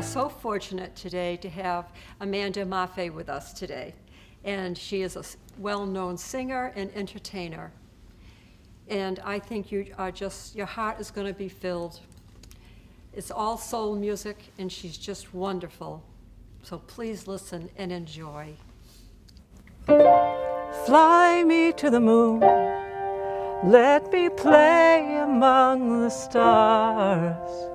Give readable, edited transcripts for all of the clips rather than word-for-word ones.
are so fortunate today to have Amanda Maffei with us today. And she is a well-known singer and entertainer. And I think your heart is going to be filled. It's all soul music, and she's just wonderful. So please listen and enjoy. Fly me to the moon, let me play among the stars.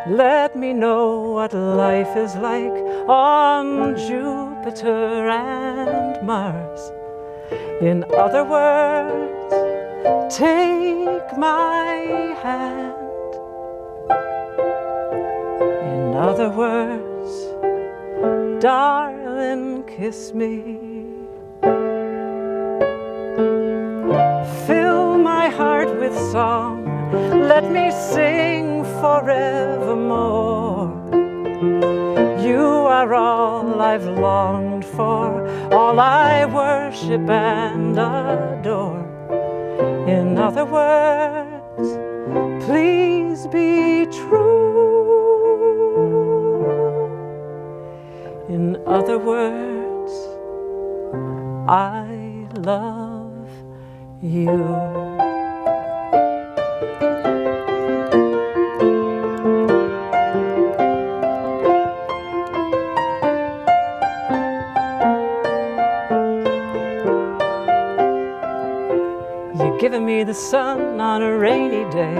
Let me know what life is like on Jupiter and Mars. In other words, take my hand. In other words, darling, kiss me. Fill my heart with song, let me sing forevermore. You are all I've longed for, all I worship and adore. In other words, please be true. In other words, I love you. You've given me the sun on a rainy day.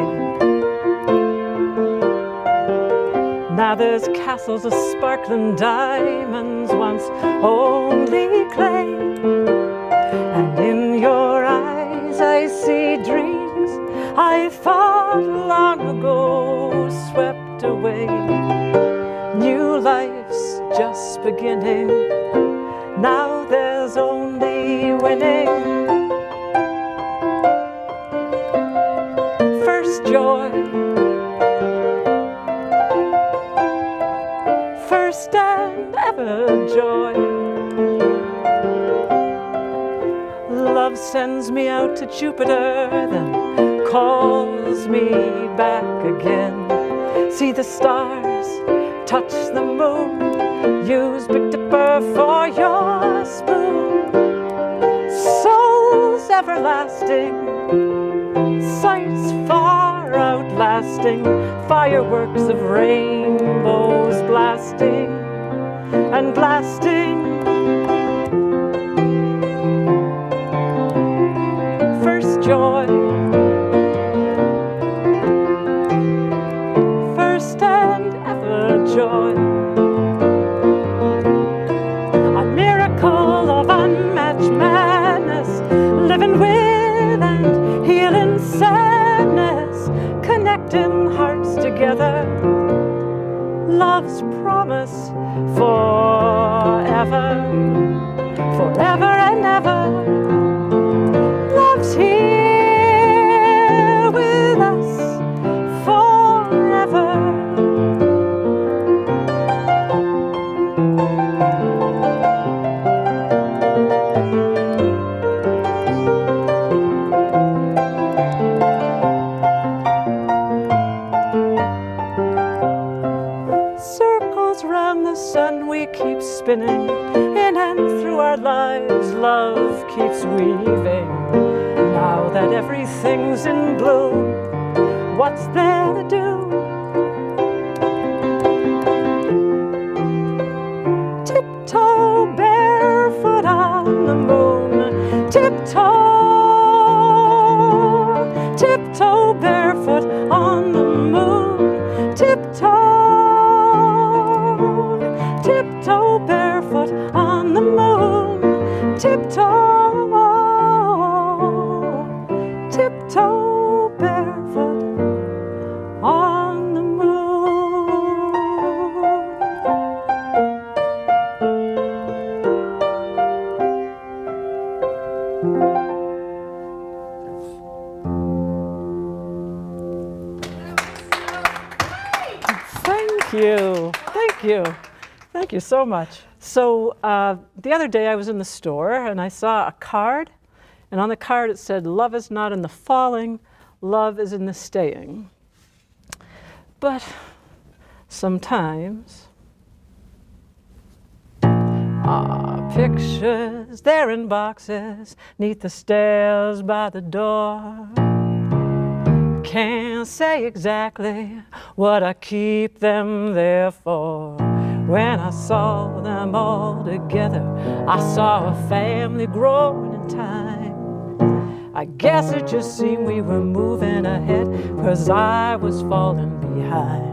Now there's castles of sparkling diamonds, once only clay. And in your eyes I see dreams I thought long ago swept away. New life's just beginning, now there's only winning. First joy, first and ever joy. Love sends me out to Jupiter, then calls me back again. See the stars, touch the moon, use Big Dipper for your spoon. Souls everlasting, sights far outlasting, fireworks of rainbows blasting and blasting. First joy, first and ever joy. A miracle of unmatched madness, living with and healing sadness, connecting hearts together. Love's promise forever, forever and ever. Love's here with us forever. Circles round the sun we keep spinning, in and through our lives love keeps weaving. Now that everything's in bloom, what's there to do? Tiptoe barefoot on the moon, tiptoe, tiptoe barefoot on the moon, tiptoe, tiptoe barefoot on the moon, tiptoe, tiptoe barefoot on the moon. Thank you. Thank you. Thank you so much. So the other day I was in the store and I saw a card, and on the card it said, "Love is not in the falling, love is in the staying." But sometimes. Our pictures, they're in boxes, 'neath the stairs by the door. Can't say exactly what I keep them there for. When I saw them all together, I saw a family growing in time. I guess it just seemed we were moving ahead, 'cause I was falling behind.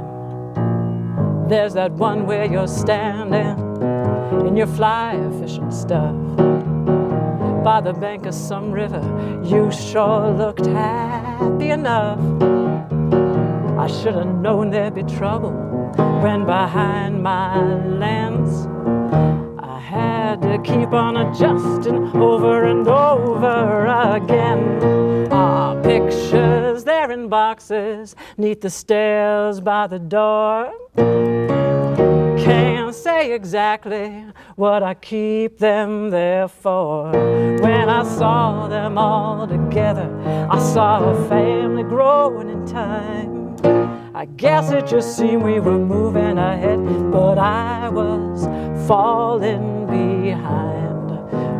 There's that one where you're standing in your fly fishing stuff by the bank of some river. You sure looked happy enough. I should have known there'd be trouble when behind my lens I had to keep on adjusting over and over again. Our pictures, they're in boxes, 'neath the stairs by the door. Can't say exactly what I keep them there for. When I saw them all together, I saw a family growing in time. I guess it just seemed we were moving ahead, but I was falling behind.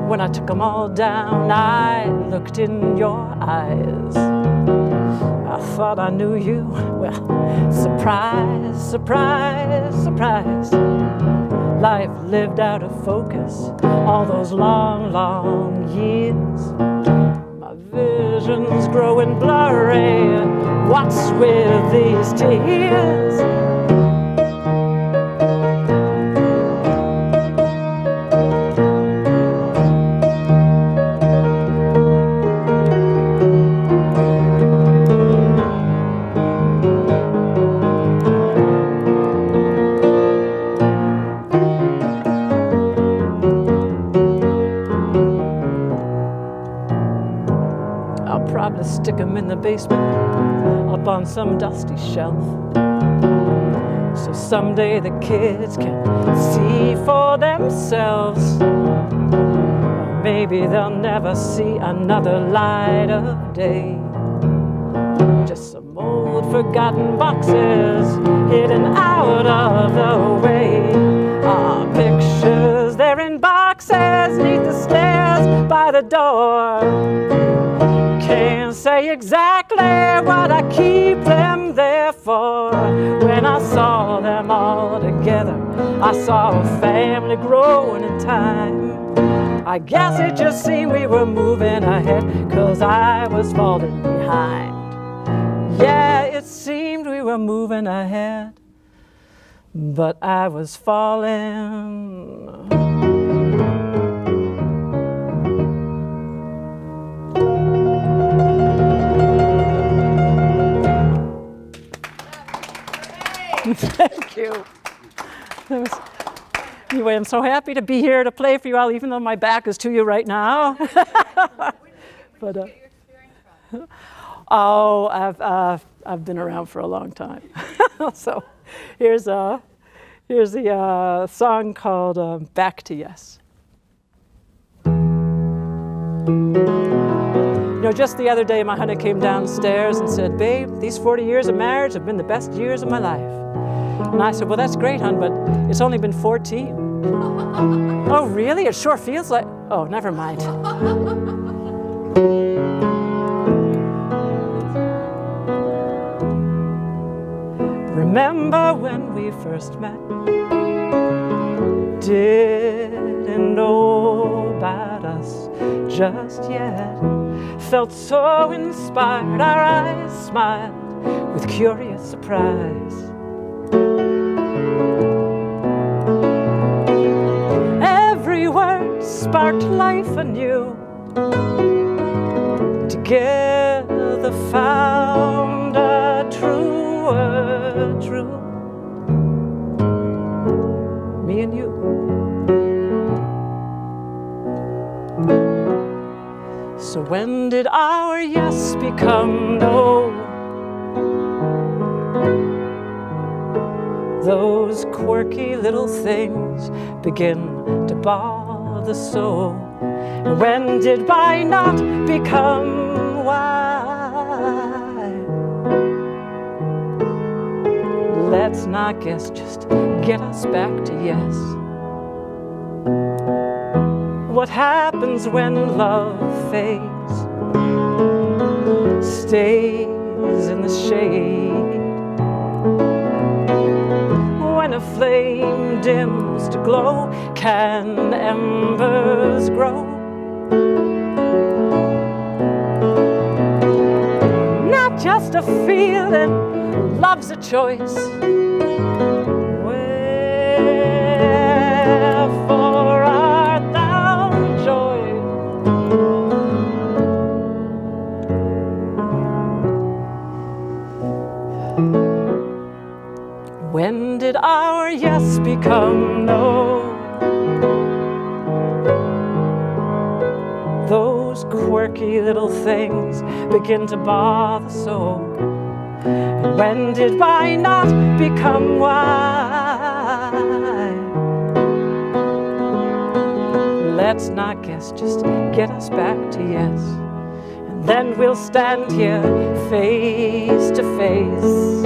When I took them all down, I looked in your eyes. I thought I knew you. Well, surprise, surprise, surprise. Life lived out of focus all those long, long years. My vision's growing blurry. What's with these tears? Stick 'em in the basement, up on some dusty shelf, so someday the kids can see for themselves. Or maybe they'll never see another light of day. Just some old forgotten boxes hidden out of the way. Our pictures, they're in boxes 'neath the stairs by the door. Can't say exactly what I keep them there for. When I saw them all together, I saw a family growing in time. I guess it just seemed we were moving ahead, 'cause I was falling behind. Yeah, it seemed we were moving ahead, but I was falling. Thank you. Anyway, I'm so happy to be here to play for you all, even though my back is to you right now. But I've been around for a long time. So here's the song called "Back to Yes." You know, just the other day, my honey came downstairs and said, "Babe, these 40 years of marriage have been the best years of my life." And I said, "Well, that's great, hon, but it's only been 14. "Oh, really? It sure feels like..." "Oh, never mind." Remember when we first met? Didn't know about us just yet. Felt so inspired, our eyes smiled with curious surprise. Every word sparked life anew. Together found a truer true. Me and you. So when did our yes become no? Those quirky little things begin to bother so. And when did why not become why? Let's not guess, just get us back to yes. What happens when love fades? Stays in the shade. When a flame dims to glow, can embers grow? Not just a feeling, love's a choice. Wherefore art thou joy? When did our yes become no? Those quirky little things begin to bother so. And when did why not become why? Let's not guess, just get us back to yes. And then we'll stand here face to face,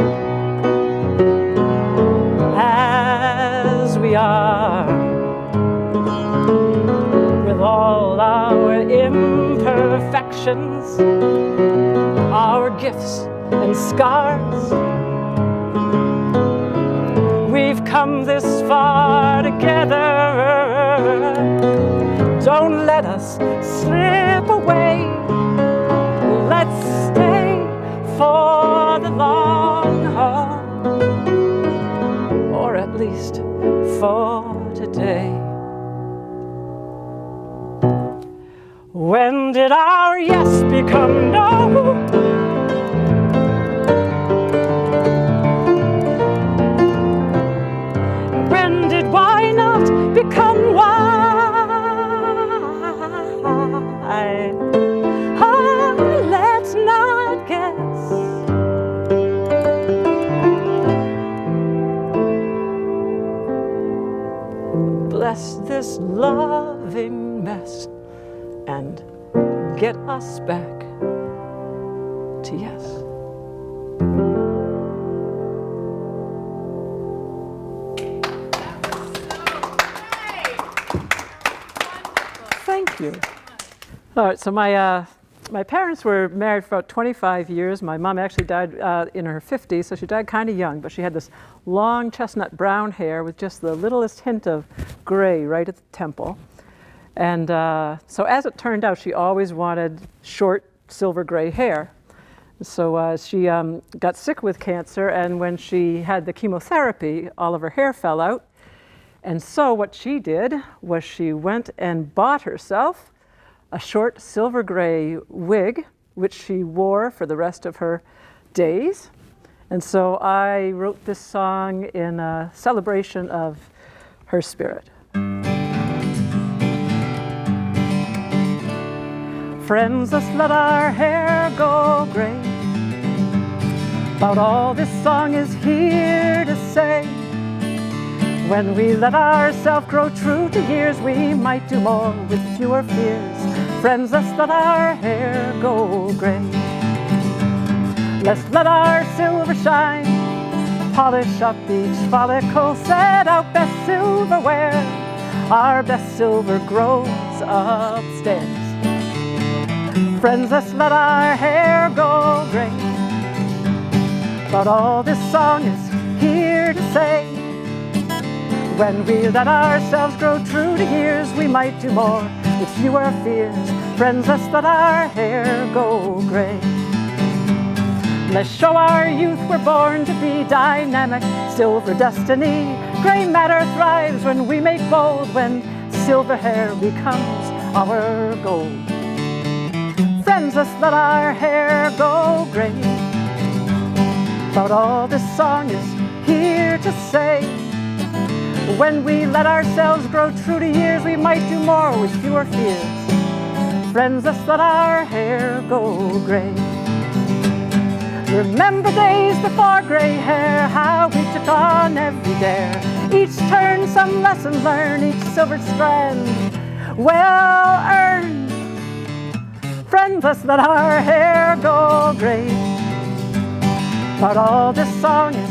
as we are, with all our imperfections, our gifts and scars. We've come this far together. Don't let us slip away. Let's stay for the long haul, or at least for today. When did our yes become no? When did why not become why? Let's not guess. Bless this loving mess and get us back to yes. Thank you. All right, so my parents were married for about 25 years. My mom actually died in her 50s, so she died kind of young, but she had this long chestnut brown hair with just the littlest hint of gray right at the temple. And so as it turned out, she always wanted short silver gray hair. So she got sick with cancer, and when she had the chemotherapy, all of her hair fell out. And so what she did was she went and bought herself a short silver gray wig, which she wore for the rest of her days. And so I wrote this song in a celebration of her spirit. Friends, let's let our hair go gray. About all this song is here to say. When we let ourselves grow true to years, we might do more with fewer fears. Friends, let's let our hair go gray. Let's let our silver shine, polish up each follicle, set out best silverware. Our best silver grows upstairs. Friends, let's let our hair go gray. But all this song is here to say, when we let ourselves grow true to years, we might do more with fewer fears. Friends, let's let our hair go gray. Let's show our youth we're born to be dynamic, silver destiny. Gray matter thrives when we make bold, when silver hair becomes our gold. Friends, let's let our hair go gray. But all this song is here to say, when we let ourselves grow true to years, we might do more with fewer fears. Friends, let's let our hair go gray. Remember days before gray hair, how we took on every dare. Each turn, some lesson learned, each silver strand well earned. Friends, let's let our hair go gray. But all this song is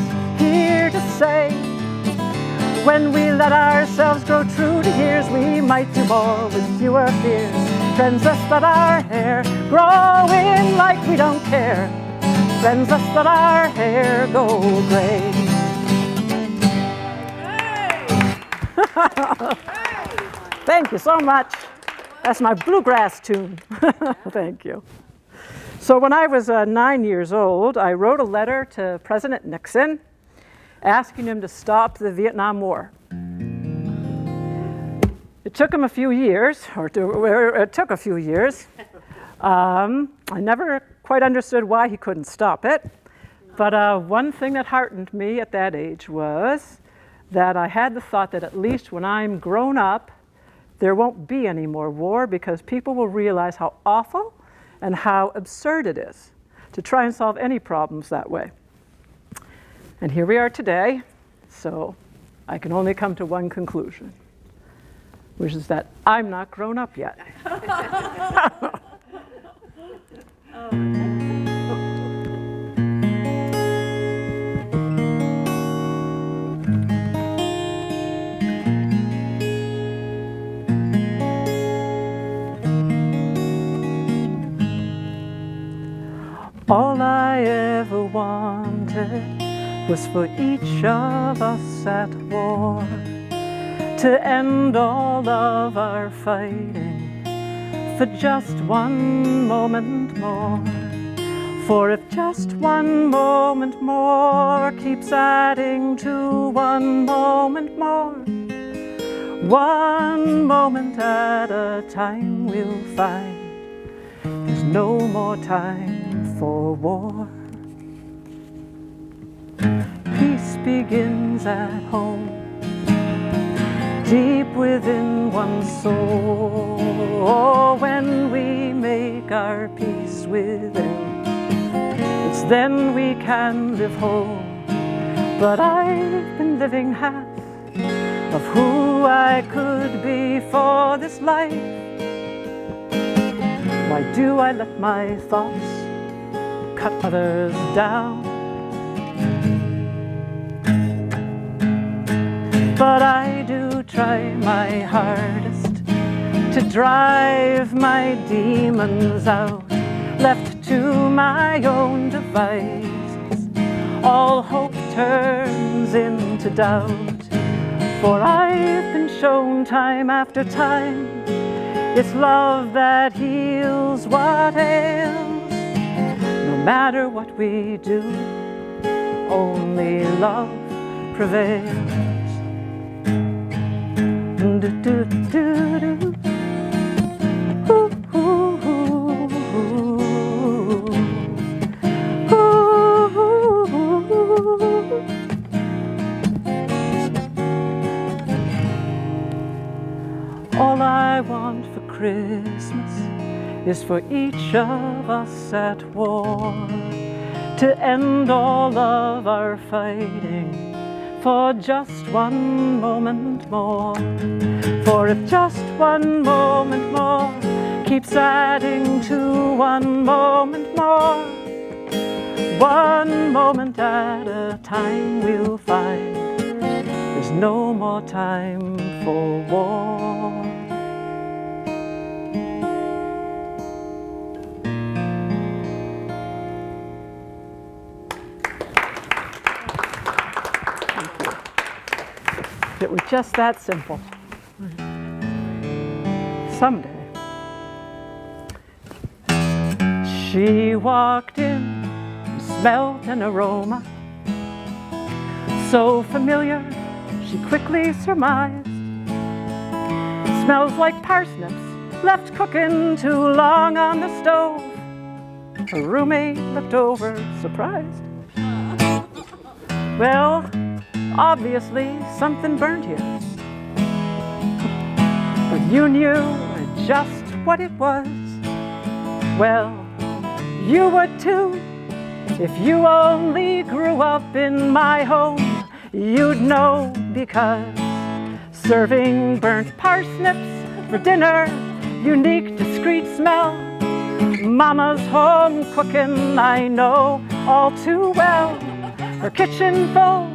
here to say. When we let ourselves grow true to years, we might do more with fewer fears. Friends, us let our hair grow in like we don't care. Friends, us let our hair go gray. Thank you so much. That's my bluegrass tune. Thank you. So when I was 9 years old, I wrote a letter to President Nixon asking him to stop the Vietnam War. It took him a few years, it took a few years. I never quite understood why he couldn't stop it. But one thing that heartened me at that age was that I had the thought that at least when I'm grown up, there won't be any more war, because people will realize how awful and how absurd it is to try and solve any problems that way. And here we are today, so I can only come to one conclusion, which is that I'm not grown up yet. All I ever wanted was for each of us at war to end all of our fighting for just one moment more. For if just one moment more keeps adding to one moment more, one moment at a time we'll find there's no more time for war. Peace begins at home, deep within one's soul. When we make our peace within, it's then we can live whole. But I've been living half of who I could be for this life. Why do I let my thoughts cut others down? But I do try my hardest to drive my demons out. Left to my own devices, all hope turns into doubt. For I've been shown time after time, it's love that heals what ails. No matter what we do, only love prevails. Do, do, do, do. Ooh, ooh, ooh, ooh. Ooh, ooh. All I want for Christmas is for each of us at war to end all of our fighting for just one moment more. For if just one moment more keeps adding to one moment more, one moment at a time we'll find there's no more time for war. It was just that simple. Someday. She walked in and smelled an aroma so familiar, she quickly surmised. Smells like parsnips left cooking too long on the stove. Her roommate looked over, surprised. Well, obviously something burned here. But you knew just what it was. Well, you would too, if you only grew up in my home. You'd know, because serving burnt parsnips for dinner, unique, discreet smell. Mama's home cooking, I know all too well. Her kitchen full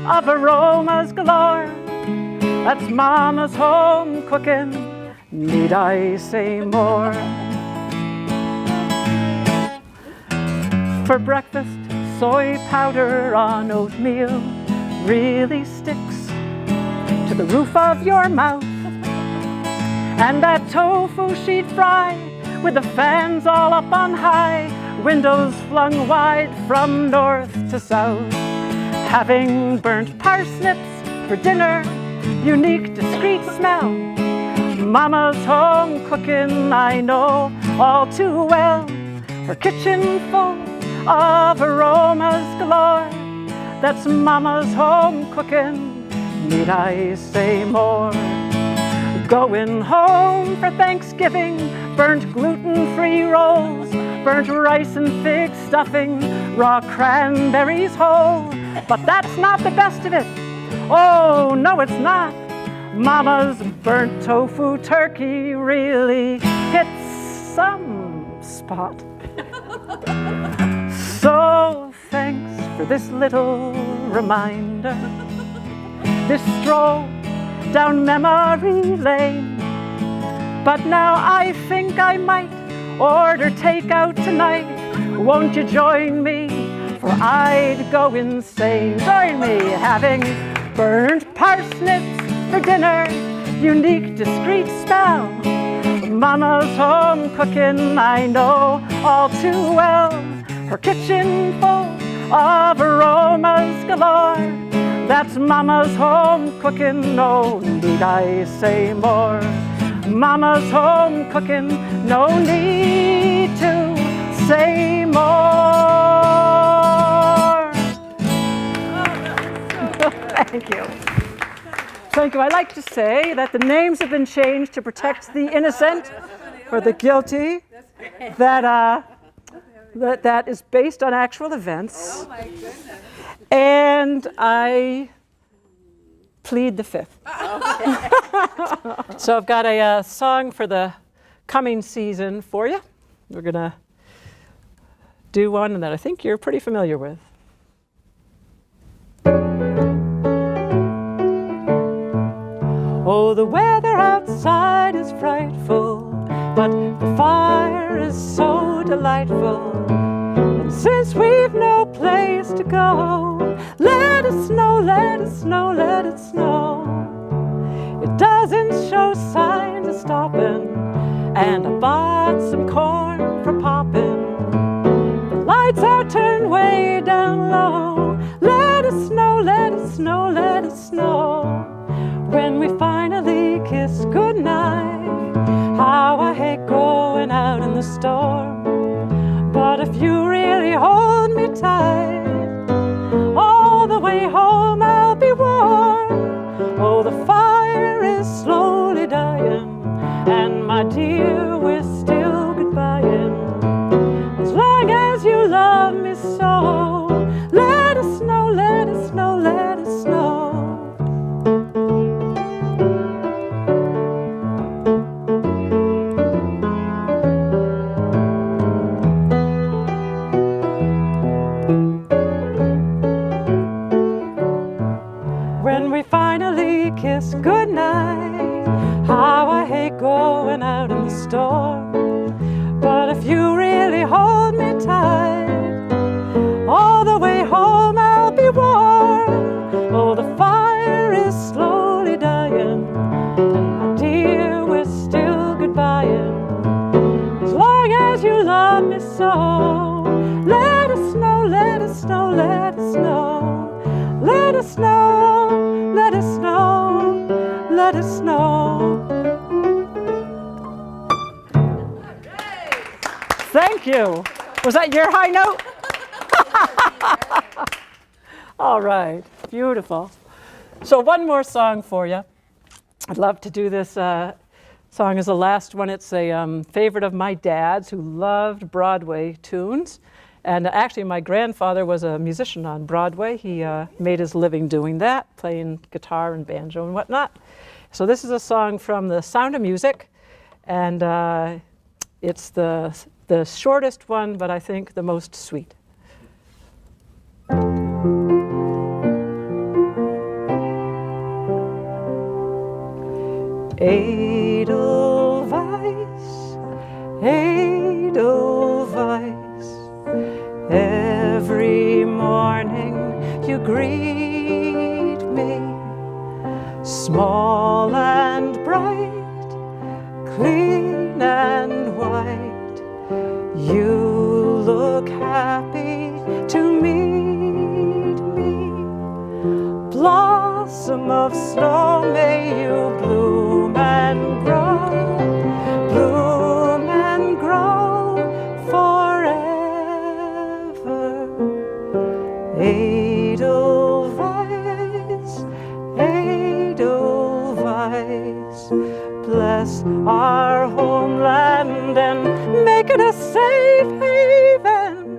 of aromas galore. That's Mama's home cooking. Need I say more? For breakfast, soy powder on oatmeal really sticks to the roof of your mouth. And that tofu she'd fry with the fans all up on high, windows flung wide from north to south. Having burnt parsnips for dinner, unique, discreet smell. Mama's home cooking, I know all too well. Her kitchen full of aromas galore. That's Mama's home cooking. Need I say more? Going home for Thanksgiving, burnt gluten-free rolls, burnt rice and fig stuffing, raw cranberries whole. But that's not the best of it. Oh, no, it's not. Mama's burnt tofu turkey really hits some spot. So thanks for this little reminder, this stroll down memory lane. But now I think I might order takeout tonight. Won't you join me? For I'd go insane. Join me, having burnt parsnips for dinner, unique, discreet smell. Mama's home cooking, I know all too well. Her kitchen full of aromas galore. That's Mama's home cooking, no need I say more. Mama's home cooking, no need to say more. Thank you. Thank you. I like to say that the names have been changed to protect the innocent or the guilty. That is based on actual events. Oh my goodness. And I plead the fifth. So I've got a song for the coming season for you. We're going to do one that I think you're pretty familiar with. Oh, the weather outside is frightful, but the fire is so delightful. And since we've no place to go, let it snow, let it snow, let it snow. It doesn't show signs of stopping, and I bought some corn for popping. The lights are turned way down low. Let it snow, let it snow, let it snow. When we finally kiss goodnight, how I hate going out in the storm. But if you really hold me tight, all the way home I'll be warm. Oh, the fire is slowly dying, and my dear, we're still goodbying. As long as you love me so, let it snow, let it snow, let it snow. When we finally kiss goodnight, how I hate going out in the storm. But if you really hold me tight, all the way home I'll be warm. Oh, the fire is slowly dying, and my dear, we're still goodbying. As long as you love me so, let it snow, let it snow, let it snow. Let it snow, let it snow, let it snow. Thank you. Was that your high note? All right, beautiful. So one more song for you. I'd love to do this song as the last one. It's a favorite of my dad's who loved Broadway tunes. And actually, my grandfather was a musician on Broadway. He made his living doing that, playing guitar and banjo and whatnot. So this is a song from The Sound of Music, and it's the shortest one, but I think the most sweet. Edelweiss, Edelweiss. Every morning you greet me, small and bright, clean and white. You look happy to meet me. Blossom of snow, may you bloom and grow forever. Edelweiss, Edelweiss, bless our homeland and make it a safe haven.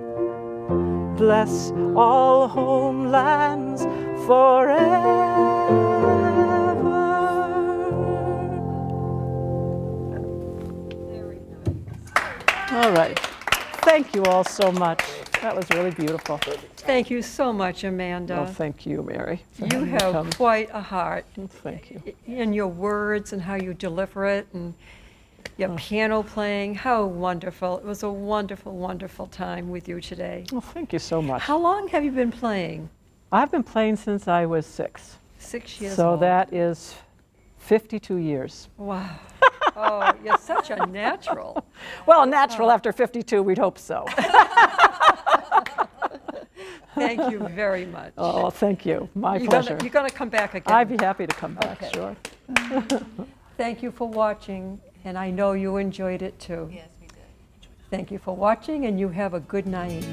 Bless all homelands forever. Very nice. All right. Thank you all so much. That was really beautiful. Thank you so much, Amanda. Oh, thank you, Mary. for You having me come. have quite a heart Thank you. in your words and how you deliver it, and your piano playing. How wonderful. It was a wonderful, wonderful time with you today. Well, thank you so much. How long have you been playing? I've been playing since I was 6. 6 years So old. that is 52 years. Wow. Oh, you're such a natural. Well, natural after 52, we'd hope so. Thank you very much. Oh, thank you. My You're pleasure. gonna come back again. I'd be happy to come back, Okay. sure. Thank you for watching, and I know you enjoyed it too. Yes, we did. Thank you for watching, and you have a good night.